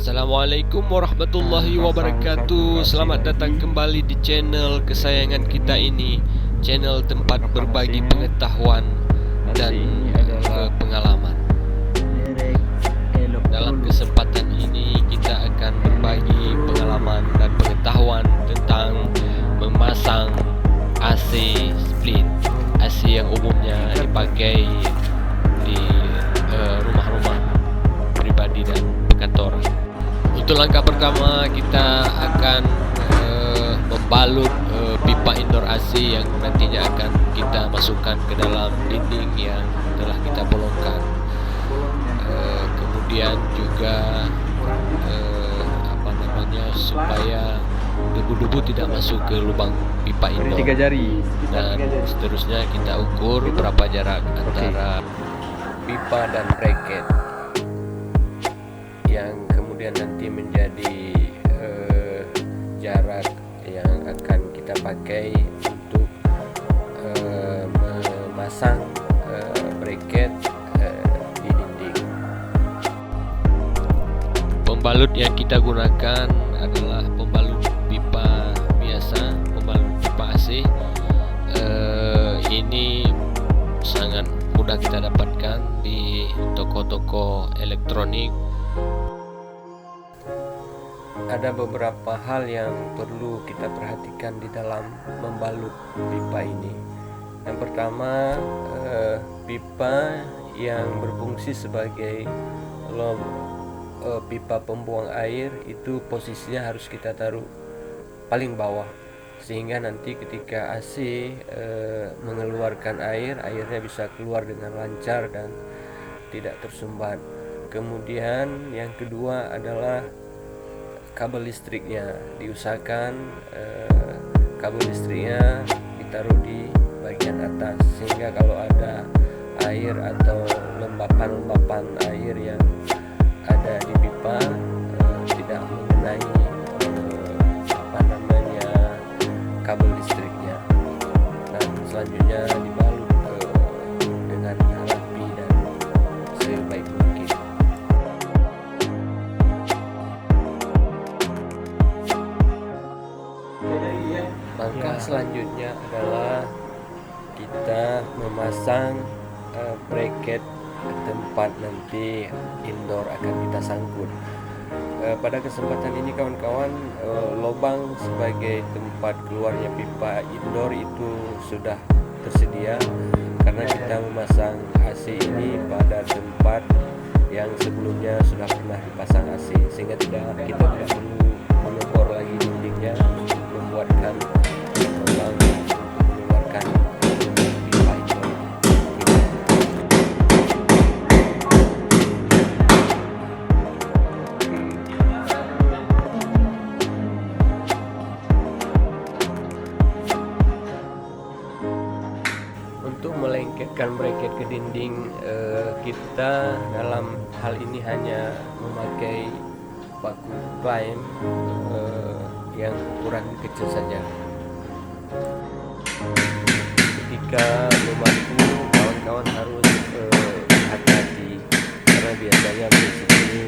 Assalamualaikum warahmatullahi wabarakatuh. Selamat datang kembali di channel kesayangan kita ini, channel tempat berbagi pengetahuan dan pengalaman. Dalam kesempatan ini kita akan berbagi pengalaman dan pengetahuan tentang memasang AC split, AC yang umumnya dipakai di rumah-rumah pribadi dan kantor. Untuk langkah pertama kita akan membalut pipa indoor AC yang nantinya akan kita masukkan ke dalam dinding yang telah kita bolongkan. Kemudian juga supaya debu-debu tidak masuk ke lubang pipa indoor. Dan seterusnya kita ukur berapa jarak antara pipa dan bracket yang kemudian nanti menjadi jarak yang akan kita pakai untuk memasang bracket di dinding. Pembalut yang kita gunakan adalah pembalut pipa biasa, pembalut pipa AC. Ini sangat mudah kita dapatkan di toko-toko elektronik. Ada beberapa hal yang perlu kita perhatikan di dalam membalut pipa ini. Yang pertama, pipa yang berfungsi sebagai pipa pembuang air itu posisinya harus kita taruh paling bawah, sehingga nanti ketika AC mengeluarkan airnya bisa keluar dengan lancar dan tidak tersumbat. Kemudian yang kedua adalah kabel listriknya. Diusahakan kabel listriknya ditaruh di bagian atas, sehingga kalau ada air atau lembapan-lembapan air yang ada di pipa tidak mengenai kabel listriknya. Dan selanjutnya dibalut dengan rapi dan sebaik mungkin. Langkah selanjutnya adalah kita memasang bracket tempat nanti indoor akan kita sangkut. Pada kesempatan ini kawan-kawan, lubang sebagai tempat keluarnya pipa indoor itu sudah tersedia karena kita memasang AC ini pada tempat yang sebelumnya sudah pernah dipasang AC, sehingga kita tidak perlu mengebor lagi dindingnya untuk membuatkan lubang untuk mengeluarkan pipa indoor. Untuk melengketkan bracket ke dinding, kita dalam hal ini hanya memakai paku climb yang ukuran kecil saja. Ketika memaku, kawan-kawan harus hati-hati karena biasanya berisiko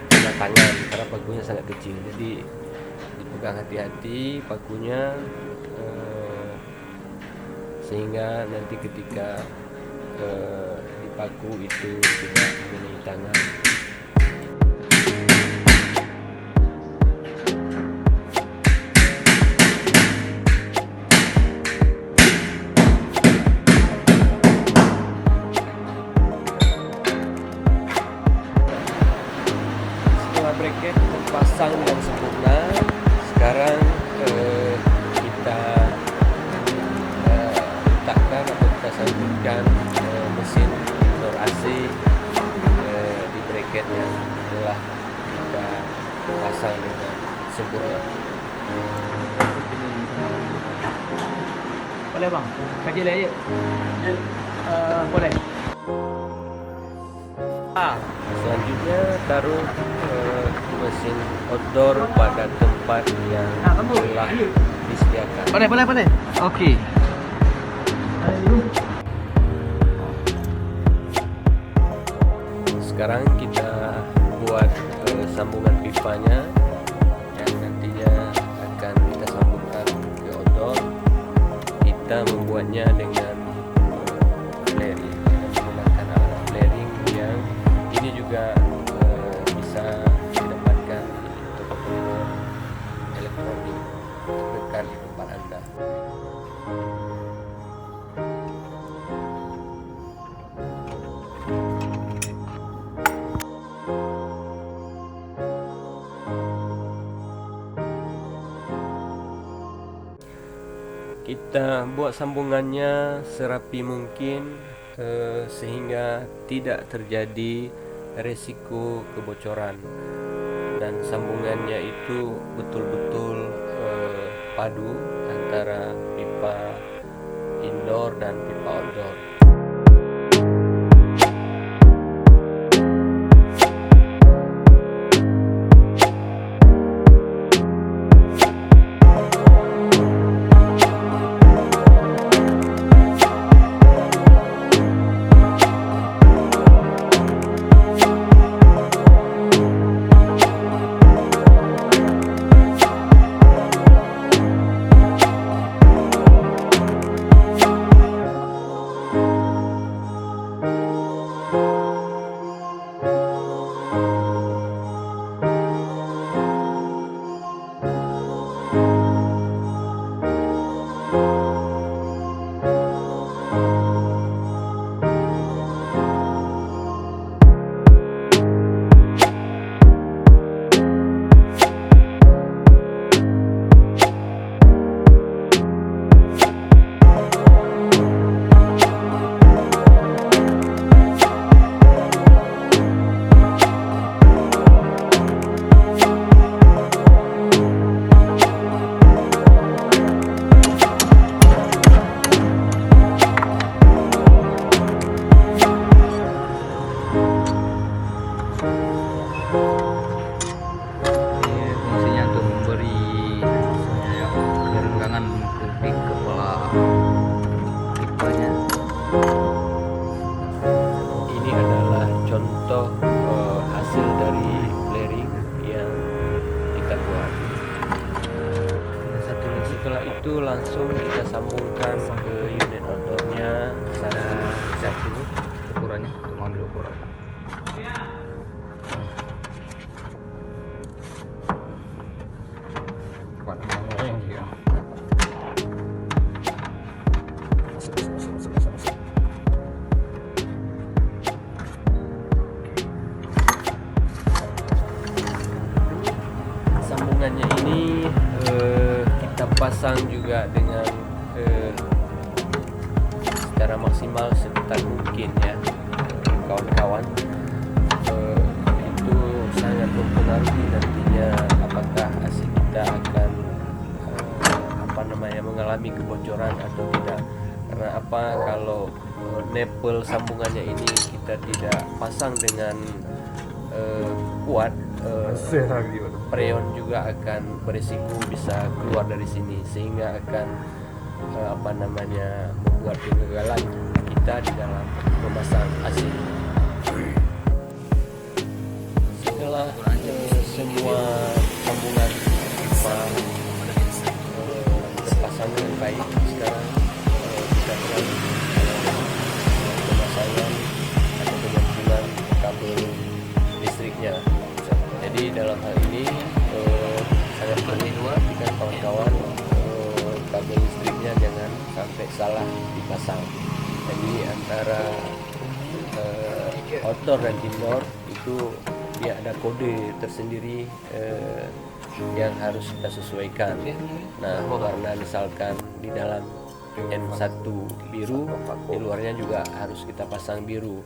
kena tangan karena pakunya sangat kecil. Jadi dipegang hati-hati pakunya, sehingga nanti ketika dipaku itu tidak mengenai tangan. Setelah bracket terpasang dan sempurna, sekarang kita letakkan atau kita sambungkan mesin indoor AC di bracket yang telah kita pasang dengan sempurna. Boleh bang, kaji lagi. Boleh. Selanjutnya taruh mesin outdoor pada tempat yang telah disediakan. Boleh. Okey. Sekarang kita buat sambungan pipanya yang nantinya akan kita sambungkan ke outdoor. Kita membuatnya dengan flaring, menggunakan alat flaring yang ini juga bisa didapatkan di toko-toko elektronik dekat di tempat Anda. Kita buat sambungannya serapi mungkin sehingga tidak terjadi resiko kebocoran, dan sambungannya itu betul-betul padu antara pipa indoor dan pipa outdoor. Ini adalah contoh hasil dari flaring yang kita buat. Setelah itu langsung kita sambungkan ke unit outdoornya. Siap dulu ukurannya, untuk ambil ukuran. Sambungannya ini kita pasang juga dengan secara maksimal seketat mungkin ya kawan-kawan. Itu sangat mempengaruhi nantinya apakah AC kita akan mengalami kebocoran atau tidak. Karena apa, kalau nepel sambungannya ini kita tidak pasang dengan kuat, freon juga akan berisiko bisa keluar dari sini, sehingga akan membuat kegagalan kita di dalam memasang AC. Setelah semua sambungan pipa terpasang dengan baik, sekarang kita beralih pemasangan atau penyambungan kabel listriknya. Jadi dalam hal ini sangat penting perhatikan kawan-kawan, kabel listriknya jangan sampai salah dipasang. Jadi antara outdoor dan indoor itu dia ada kode tersendiri yang harus kita sesuaikan. Nah, karena misalkan di dalam N1 biru, di luarnya juga harus kita pasang biru.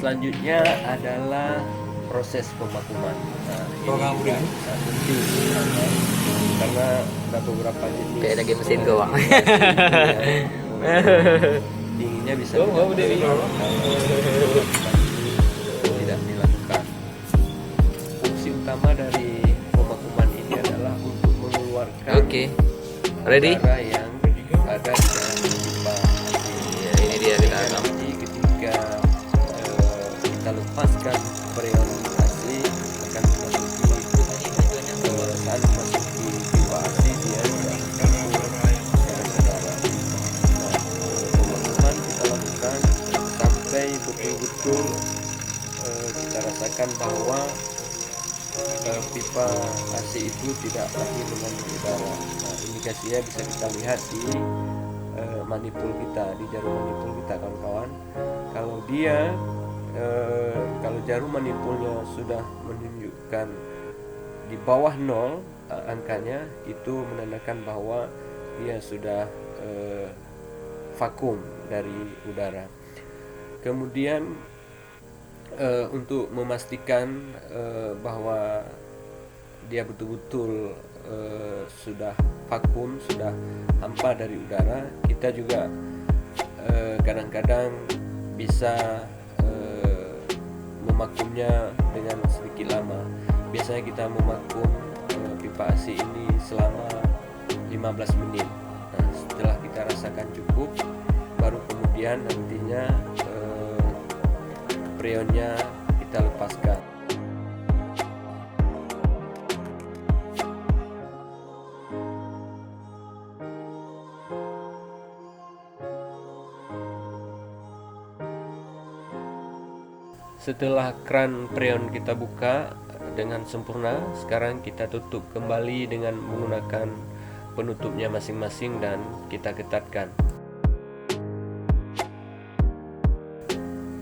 selanjutnya adalah proses pemakuman. Nah, ini Program juga ini. sangat penting karena ada beberapa jenis Kayak lagi mesin gua, Bang. dinginnya bisa Oh, tidak Dewi. maksimal kalau tidak dilakukan. Fungsi utama dari pemakuman ini adalah untuk mengeluarkan Oke. Ready? udara yang ada di dalam pipa. Ya, ini dia kita rekam. Nanti ketika kita lepaskan freon AC akan memasuki saat memasuki pipa AC dia sudah campur dengan udara. Nah, pemakuman kita lakukan sampai betul-betul kita rasakan bahwa pipa AC itu tidak lagi mengandung udara. Nah, indikasinya bisa kita lihat di manipul kita, di jarum manipul kita kawan-kawan. Kalau dia kalau jarum manipulnya sudah menunjukkan di bawah 0 angkanya, itu menandakan bahwa dia sudah vakum dari udara. Kemudian untuk memastikan bahwa dia betul-betul sudah vakum, sudah hampa dari udara, kita juga kadang-kadang bisa memakumnya dengan sedikit lama. Biasanya kita memakum pipa AC ini selama 15 menit. Nah, setelah kita rasakan cukup, baru kemudian nantinya freonnya kita lepaskan. Setelah keran freon kita buka dengan sempurna, sekarang kita tutup kembali dengan menggunakan penutupnya masing-masing dan kita ketatkan.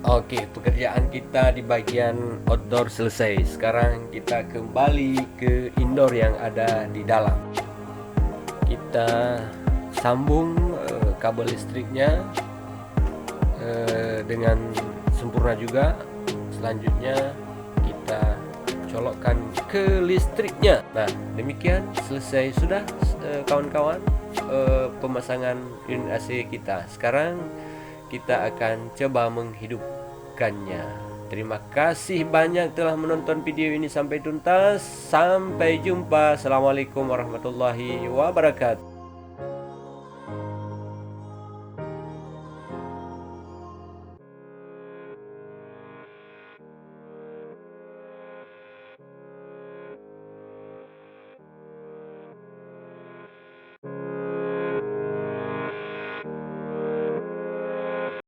Oke, pekerjaan kita di bagian outdoor selesai. Sekarang kita kembali ke indoor yang ada di dalam. Kita sambung kabel listriknya dengan sempurna juga. Selanjutnya kita colokkan ke listriknya. Nah, demikian selesai sudah kawan-kawan pemasangan unit AC kita. Sekarang kita akan coba menghidupkannya. Terima kasih banyak telah menonton video ini sampai tuntas. Sampai jumpa. Assalamualaikum warahmatullahi wabarakatuh.